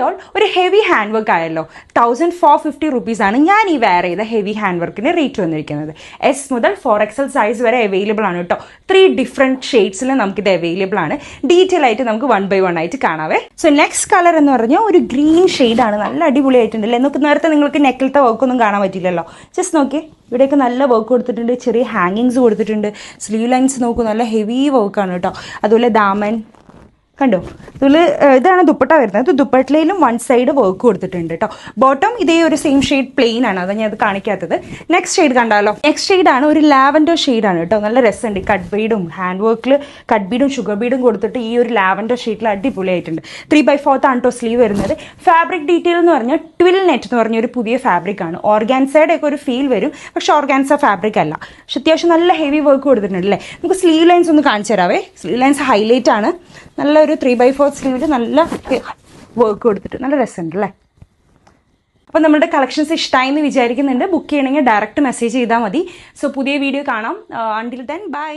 All ഒരു heavy hand work ആയല്ലോ. 1450 റുപ്പീസാണ് ഞാൻ ഈ വെയർ ചെയ്ത ഹെവി ഹാൻഡ് വർക്കിന് റേറ്റ് വന്നിരിക്കുന്നത്. എസ് മുതൽ 4XL സൈസ് വരെ അവൈലബിൾ ആണ് കേട്ടോ. 3 ഡിഫറെൻറ്റ് ഷെയ്ഡ്സിൽ നമുക്കിത് അവൈലബിൾ ആണ്. ഡീറ്റെയിൽ ആയിട്ട് നമുക്ക് 1 by 1 ആയിട്ട് കാണാവേ. സോ നെക്സ്റ്റ് കളർ എന്ന് പറഞ്ഞാൽ ഒരു ഗ്രീൻ ഷെയ്ഡാണ്. നല്ല അടിപൊളിയായിട്ടുണ്ടല്ലേ. നേരത്തെ നിങ്ങൾക്ക് നെക്കിലത്തെ വർക്കൊന്നും കാണാൻ പറ്റില്ലല്ലോ. ജസ്റ്റ് നോക്കിയേ, ഇവിടെയൊക്കെ നല്ല വർക്ക് കൊടുത്തിട്ടുണ്ട്, ചെറിയ ഹാങ്ങിങ്സ് കൊടുത്തിട്ടുണ്ട്. സ്ലീവ് ലൈൻസ് നോക്കൂ, നല്ല ഹെവി വർക്കാണ് കേട്ടോ. അതുപോലെ ദാമൻ കണ്ടോ, ഇതാണ് ദുപ്പട്ട വരുന്നത്. ദുപ്പട്ടയിലും 1 സൈഡ് വർക്ക് കൊടുത്തിട്ടുണ്ട് കേട്ടോ. ബോട്ടം ഇതേ ഒരു സെയിം ഷെയ്ഡ് പ്ലെയിൻ ആണ്, അതാണ് ഞാൻ അത് കാണിക്കാത്തത്. നെക്സ്റ്റ് ഷെയ്ഡ് കണ്ടാലോ. നെക്സ്റ്റ് ഷെയ്ഡാണ് ഒരു ലാവൻഡർ ഷെയ്ഡാണ് കേട്ടോ. നല്ല രസമുണ്ട്. കട്ട് ബീഡും ഹാൻഡ് വർക്കിൽ കട്ട് ബീഡും ഷുഗർ ബീഡും കൊടുത്തിട്ട് ഈ ഒരു ലാവൻഡർ ഷെയ്ഡിൽ അടിപൊളിയായിട്ടുണ്ട്. 3/4 ആണ് കേട്ടോ സ്ലീവ് വരുന്നത്. ഫാബ്രിക് ഡീറ്റെയിൽ എന്ന് പറഞ്ഞാൽ ട്വിൽ നെറ്റ് എന്ന് പറഞ്ഞ ഒരു പുതിയ ഫാബ്രിക് ആണ്. ഓർഗാൻസയുടെ ഒക്കെ ഒരു ഫീൽ വരും, പക്ഷെ ഓർഗാൻസ ഫാബ്രിക് അല്ല. പക്ഷെ അത്യാവശ്യം നല്ല ഹെവി വർക്ക് കൊടുത്തിട്ടുണ്ട് അല്ലേ. നമുക്ക് സ്ലീവ് ലൈൻസ് ഒന്ന് കാണിച്ചു തരാവേ. സ്ലീവ് ലൈൻസ് ഹൈലൈറ്റ് ആണ്. നല്ലൊരു 3/4 സ്ലീവിൽ നല്ല വർക്ക് കൊടുത്തിട്ട് നല്ല രസമുണ്ട് അല്ലേ. അപ്പോൾ നമ്മുടെ കളക്ഷൻസ് ഇഷ്ടമായി എന്ന് വിചാരിക്കുന്നുണ്ട്. ബുക്ക് ചെയ്യണമെങ്കിൽ ഡയറക്റ്റ് മെസ്സേജ് ചെയ്താൽ മതി. സോ പുതിയ വീഡിയോ കാണാം. Until then bye.